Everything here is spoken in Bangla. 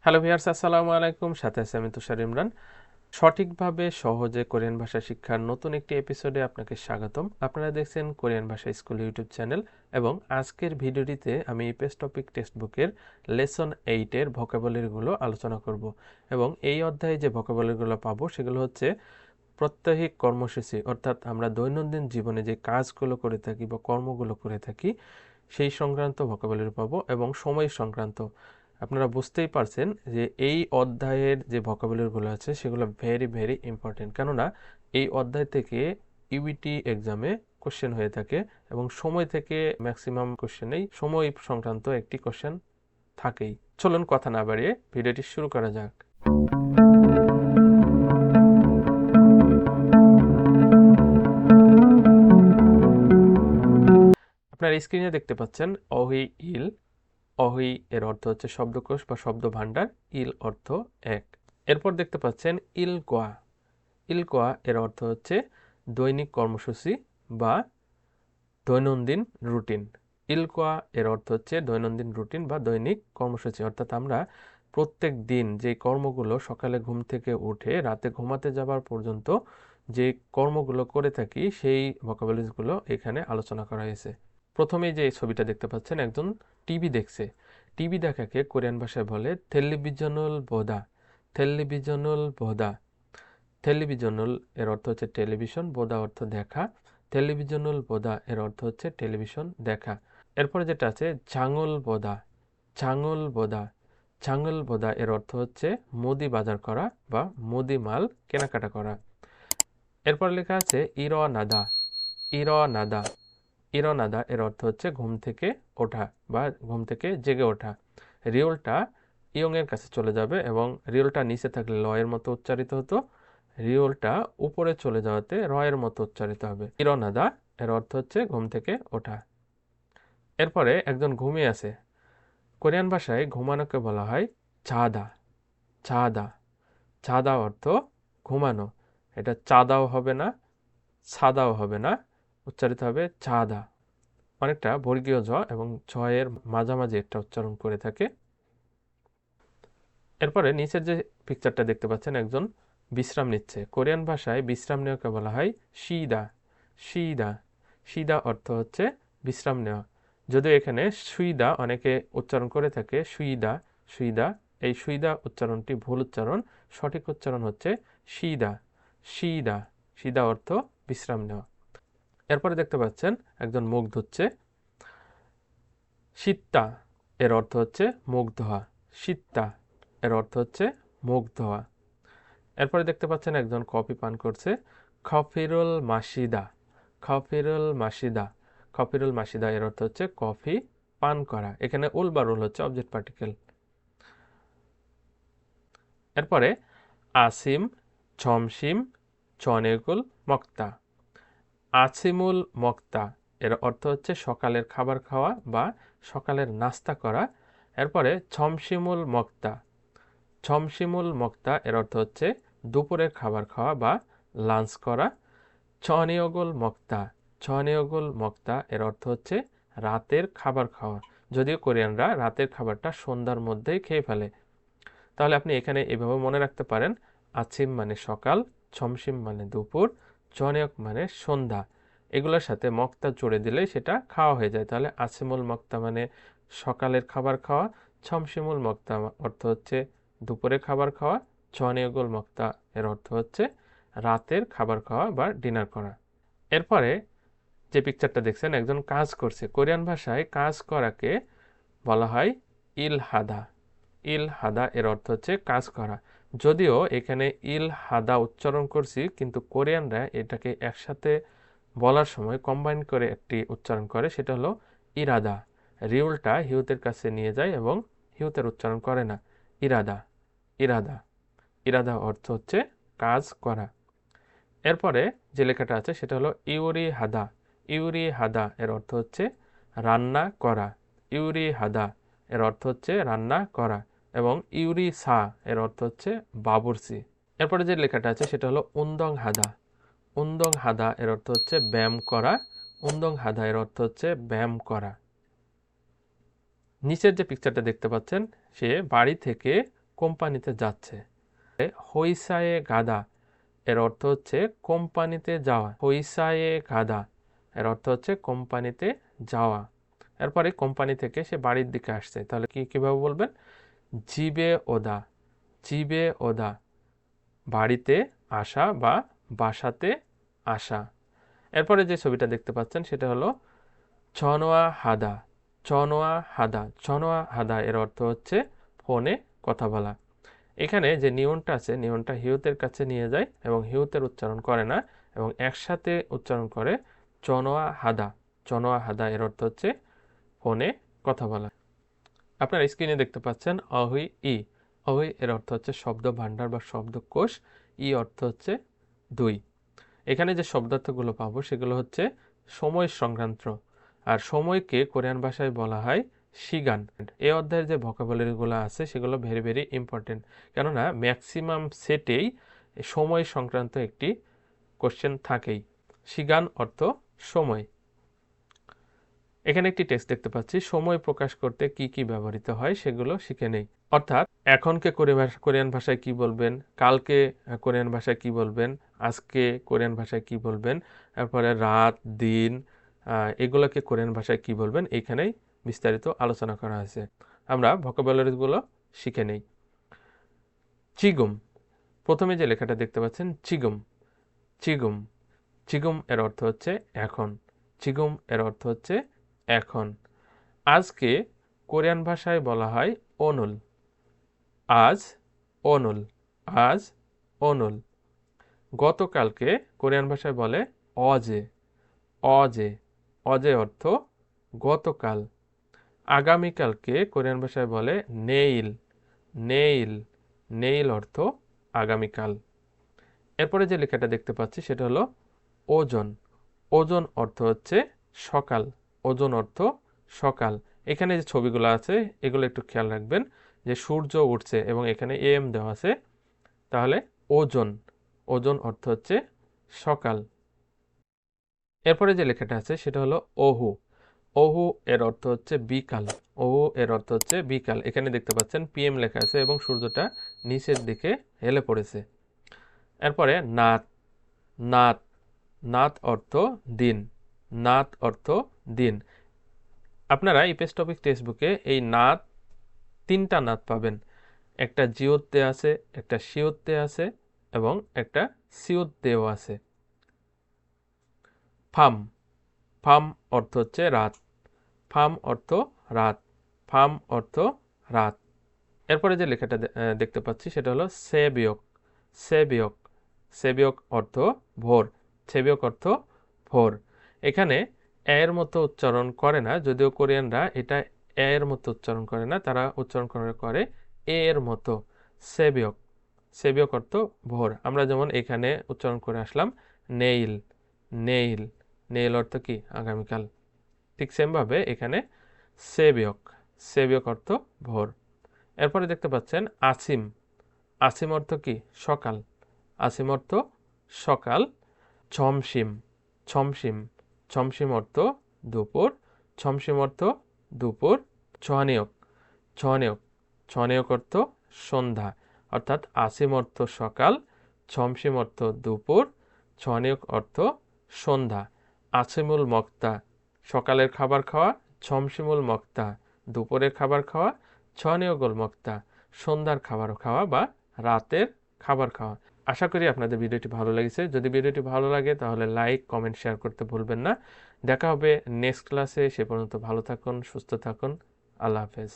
হ্যালো ভিউয়ার্স, আসসালামু আলাইকুম। সাথে আছি আমি তুষার ইমরান। সঠিকভাবে সহজে কোরিয়ান ভাষা শিক্ষার নতুন একটি এপিসোডে আপনাকে স্বাগতম। আপনারা দেখছেন কোরিয়ান ভাষা স্কুল ইউটিউব চ্যানেল এবং আজকের ভিডিওটিতে আমি ইপিএস টপিক টেক্সটবুকের লেসন 8 এর ভোকাবুলারিগুলো আলোচনা করব এবং এই অধ্যায়ে যে ভোকাবুলারিগুলো পাবো সেগুলো হচ্ছে প্রত্যহিক কর্মসূচি, অর্থাৎ আমরা দৈনন্দিন জীবনে যে কাজগুলো করে থাকি বা কর্মগুলো করে থাকি সেই সংক্রান্ত ভোকাবুলারি পাবো এবং সময় সংক্রান্ত। আপনারা বুঝতেই পারছেন যে এই অধ্যায়ের যে ভোকাবুলারিগুলো আছে সেগুলো ভেরি ভেরি ইম্পর্টেন্ট, কেননা এই অধ্যায় থেকে ইউইটি এক্সামে কোশ্চেন হয়ে থাকে এবং সময় থেকে ম্যাক্সিমাম কোশ্চেনেই সময় সংক্রান্ত একটি কোশ্চেন থাকেই। চলুন কথা না বাড়িয়ে ভিডিওটি শুরু করা যাক। আপনার স্ক্রিনে দেখতে পাচ্ছেন অহি ইল। অহি এর অর্থ হচ্ছে শব্দকোষ বা শব্দ ভাণ্ডার, ইল অর্থ এক। এরপর দেখতে পাচ্ছেন ইলকোয়া। ইলকোয়া এর অর্থ হচ্ছে দৈনিক কর্মসূচি বা দৈনন্দিন রুটিন। ইলকোয়া এর অর্থ হচ্ছে দৈনন্দিন রুটিন বা দৈনিক কর্মসূচি, অর্থাৎ আমরা প্রত্যেক দিন যে কর্মগুলো সকালে ঘুম থেকে উঠে রাতে ঘুমাতে যাবার পর্যন্ত যে কর্মগুলো করে থাকি সেই ভোকাবুলারিগুলো এখানে আলোচনা করা হয়েছে। প্রথমেই যে ছবিটা দেখতে পাচ্ছেন, একজন টিভি দেখছে। টিভি দেখাকে কোরিয়ান ভাষায় বলে টেলিভিজনাল বোদা। টেলিভিজনাল বোদা। টেলিভিজনাল এর অর্থ হচ্ছে টেলিভিশন, বোদা অর্থ দেখা। টেলিভিজনাল বোদা এর অর্থ হচ্ছে টেলিভিশন দেখা। এরপরে যেটা আছে চাঙল বোদা। চাঙল বোদা। চাঙল বোদা এর অর্থ হচ্ছে মুদি বাজার করা বা মুদি মাল কেনাকাটা করা। এরপর লেখা আছে ইর নাদা। ইর নাদা। ইর নাদা এর অর্থ হচ্ছে ঘুম থেকে ওঠা বা ঘুম থেকে জেগে ওঠা। রিওলটা ইয়ং এর কাছে চলে যাবে এবং রিওলটা নিচে থাকলে ল এর মতো উচ্চারিত হতো, রিওলটা উপরে চলে যাওয়াতে র এর মতো উচ্চারিত হবে। ইর নাদা এর অর্থ হচ্ছে ঘুম থেকে ওঠা। এরপরে একজন ঘুমিয়ে আছে। কোরিয়ান ভাষায় ঘুমানোকে বলা হয় চাদা। চাদা। চাদা অর্থ ঘুমানো। এটা চাদাও হবে না, ছাদাও হবে না, উচ্চারিত হবে চাদা। অনেকটা বর্গীয় জ এবং ছ এর মাঝামাঝি একটা উচ্চারণ করে থাকে। এরপরে নিচের যে পিকচারটা দেখতে পাচ্ছেন, একজন বিশ্রাম নিচ্ছে। কোরিয়ান ভাষায় বিশ্রাম নেওয়াকে বলা হয় শিদা। শিদা। শিদা অর্থ হচ্ছে বিশ্রাম নেওয়া। যদিও এখানে সুইদা অনেকে উচ্চারণ করে থাকে সুইদা। সুইদা, এই সুইদা উচ্চারণটি ভুল উচ্চারণ। সঠিক উচ্চারণ হচ্ছে শিদা। শিদা। শিদা অর্থ বিশ্রাম নেওয়া। এরপরে দেখতে পাচ্ছেন একজন মুখ ধুচ্ছে। শীত্তা এর অর্থ হচ্ছে মুখ ধোয়া। শীত্তা এর অর্থ হচ্ছে মুখ ধোয়া। এরপরে দেখতে পাচ্ছেন একজন কফি পান করছে। খফিরুল মাসিদা। খফিরুল মাসিদা। খফিরুল মাসিদা এর অর্থ হচ্ছে কফি পান করা। এখানে উল বা রুল হচ্ছে অবজেক্ট পার্টিকেল। এরপরে আসিম, ছমসিম, চনেগুল, মক্তা। আছিমুল মক্তা এর অর্থ হচ্ছে সকালের খাবার খাওয়া বা সকালের নাস্তা করা। এরপরে ছমসিমুল মক্তা। ছমসিমুল মক্তা এর অর্থ হচ্ছে দুপুরের খাবার খাওয়া বা লাঞ্চ করা। ছনিয়গুল মক্তা। ছনিয়গুল মক্তা এর অর্থ হচ্ছে রাতের খাবার খাওয়া। যদিও কোরিয়ানরা রাতের খাবারটা সন্ধ্যার মধ্যেই খেয়ে ফেলে। তাহলে আপনি এখানে এভাবে মনে রাখতে পারেন, আছিম মানে সকাল, ছমসিম মানে দুপুর, জনক মানে সন্ধ্যা। এগুলোর সাথে মক্তা জুড়ে দিলেই সেটা খাওয়া হয়ে যায়। তাহলে আছিমুল মক্তা মানে সকালের খাবার খাওয়া, ছমসিমুল মক্তা অর্থ হচ্ছে দুপুরে খাবার খাওয়া, জনিয়গুল মক্তা এর অর্থ হচ্ছে রাতের খাবার খাওয়া বা ডিনার করা। এরপরে যে পিকচারটা দেখছেন, একজন কাজ করছে। কোরিয়ান ভাষায় কাজ করাকে বলা হয় ইল হাদা। ইল হাদা এর অর্থ হচ্ছে কাজ করা। যদিও এখানে ইল হাদা উচ্চারণ করছি, কিন্তু কোরিয়ানরা এটাকে একসাথে বলার সময় কম্বাইন করে একটি উচ্চারণ করে, সেটা হলো ইরাদা। রিউলটা হিউতের কাছে নিয়ে যায় এবং হিউতের উচ্চারণ করে না। ইরাদা। ইরাদা। ইরাদা অর্থ হচ্ছে কাজ করা। এরপরে যে লেখাটা আছে সেটা হলো ইউরি হাদা। ইউরি হাদা এর অর্থ হচ্ছে রান্না করা। ইউরি হাদা এর অর্থ হচ্ছে রান্না করা এবং ইউরি সা এর অর্থ হচ্ছে বাবুর্চি। এরপরে যে লেখাটা আছে সেটা হলো উন্দং হাদা। উন্দং হাদা এর অর্থ হচ্ছে ব্যায়াম করা। উন্দং হাদা এর অর্থ হচ্ছে ব্যায়াম করা। নিচের যে পিকচারটা দেখতে পাচ্ছেন, সে বাড়ি থেকে কোম্পানিতে যাচ্ছে। হইসায়ে গাদা এর অর্থ হচ্ছে কোম্পানিতে যাওয়া। হইসায়ে গাদা এর অর্থ হচ্ছে কোম্পানিতে যাওয়া। এরপরে কোম্পানি থেকে সে বাড়ির দিকে আসছে, তাহলে কিভাবে বলবেন? জিবে ওদা, জিবে ওদা, বাড়িতে আসা বা বাসাতে আসা। এরপরে যে ছবিটা দেখতে পাচ্ছেন সেটা হলো চনোয়া হাদা, চনোয়া হাদা, চনোয়া হাদা এর অর্থ হচ্ছে ফোনে কথা বলা। এখানে যে নিয়নটা আছে, নিয়নটা হিউতের কাছে নিয়ে যায় এবং হিউতের উচ্চারণ করে না এবং একসাথে উচ্চারণ করে চনোয়া হাদা। চনোয়া হাদা এর অর্থ হচ্ছে ফোনে কথা বলা। আপনারা স্ক্রিনে দেখতে পাচ্ছেন অহুই ই। অহুই এর অর্থ হচ্ছে শব্দ ভাণ্ডার বা শব্দকোষ। ই অর্থ হচ্ছে 2। এখানে যে শব্দার্থগুলো পাবো সেগুলো হচ্ছে সময় সংক্রান্ত, আর সময়কে কোরিয়ান ভাষায় বলা হয় শিগান। এই অধ্যায়ের যে ভোকাবুলারিগুলো আছে সেগুলো ভেরি ভেরি ইম্পর্টেন্ট, কেননা ম্যাক্সিমাম সেটেই সময় সংক্রান্ত একটি কোশ্চেন থাকেই। শিগান অর্থ সময়। এখানে একটি টেক্সট দেখতে পাচ্ছি, সময় প্রকাশ করতে কি কি ব্যবহৃত হয় সেগুলো শিখে নেই। অর্থাৎ এখনকে কোরিয়ান ভাষায় কি বলবেন, কালকে কোরিয়ান ভাষায় কি বলবেন, আজকে কোরিয়ান ভাষায় কি বলবেন, তারপরে রাত, দিন, এগুলোকে কোরিয়ান ভাষায় কি বলবেন, এইখানেই বিস্তারিত আলোচনা করা হয়েছে। আমরা ভোকাবুলারিগুলো শিখে নেই। চিগুম, প্রথমে যে লেখাটা দেখতে পাচ্ছেন চিগুম, চিগুম, চিগুম এর অর্থ হচ্ছে এখন। চিগুম এর অর্থ হচ্ছে এখন। আজকে কোরিয়ান ভাষায় বলা হয় ওনুল, আজ ওনুল, আজ ওনুল। গতকালকে কোরিয়ান ভাষায় বলে অজে, অজে, অজে অর্থ গতকাল। আগামীকালকে কোরিয়ান ভাষায় বলে নেইল, নেইল, নেইল অর্থ আগামীকাল। এরপরে যে লেখাটা দেখতে পাচ্ছি সেটা হলো ওজন। ওজন অর্থ হচ্ছে সকাল, ওজন অর্থ সকাল। এখানে যে ছবিগুলো আছে এগুলো একটু খেয়াল রাখবেন, যে সূর্য উঠছে এবং এখানে এম দেওয়া আছে, তাহলে ওজন, ওজন অর্থ হচ্ছে সকাল। এরপরে যে লেখাটা আছে সেটা হলো ওহু। ওহু এর অর্থ হচ্ছে বিকাল, ওহু এর অর্থ হচ্ছে বিকাল। এখানে দেখতে পাচ্ছেন পিএম লেখা আছে এবং সূর্যটা নিচের দিকে হেলে পড়েছে। এরপরে নাত, নাত, নাত অর্থ দিন, নাত অর্থ দিন। আপনারা ইপিএস টপিক টেক্সটবুকে এই নাত, 3টা নাত পাবেন। একটা জিওতে আছে, একটা শিওতে আছে এবং একটা সিওতেও আছে। ফাম, ফাম অর্থ হচ্ছে রাত, ফাম অর্থ রাত, ফাম অর্থ রাত। এরপরে যে লেখাটা দেখতে পাচ্ছি সেটা হলো সেবিয়ক, সেবিয়ক, সেবিয়ক অর্থ ভোর, সেবিয়ক অর্থ ভোর। এখানে এর মতো উচ্চারণ করে না, যদিও কোরিয়ানরা এটা এর মতো উচ্চারণ করে না, তারা উচ্চারণ করে এর মতো। সেবিয়ক, সেবিয়ক অর্থ ভোর। আমরা যেমন এখানে উচ্চারণ করে আসলাম নেইল, নেইল, নেইল অর্থ কি আগামীকাল। ঠিক সেমভাবে এখানে সেবিয়ক, সেবিয়ক অর্থ ভোর। এরপরে দেখতে পাচ্ছেন আসিম, আসিম অর্থ কি সকাল, আসিম অর্থ সকাল। ছমসিম, ছমসিম, ছমসিম অর্থ দুপুর, ছমসিম অর্থ দুপুর। ছনিয়ক, ছনিয়ক, ছনিয়ক অর্থ সন্ধ্যা। অর্থাৎ আসিম অর্থ সকাল, ছমসিম অর্থ দুপুর, ছনিয়ক অর্থ সন্ধ্যা। আসিমুল মক্তা, সকালের খাবার খাওয়া, ছমসিমুল মক্তা, দুপুরের খাবার খাওয়া, ছনিয়গুল মক্তা, সন্ধ্যার খাবার খাওয়া বা রাতের খাবার খাওয়া। আশা করি আপনাদের ভিডিওটি ভালো লেগেছে। যদি ভিডিওটি ভালো লাগে তাহলে লাইক, কমেন্ট, শেয়ার করতে ভুলবেন না। দেখা হবে নেক্সট ক্লাসে। সে পর্যন্ত ভালো থাকুন, সুস্থ থাকুন। আল্লাহ হাফেজ।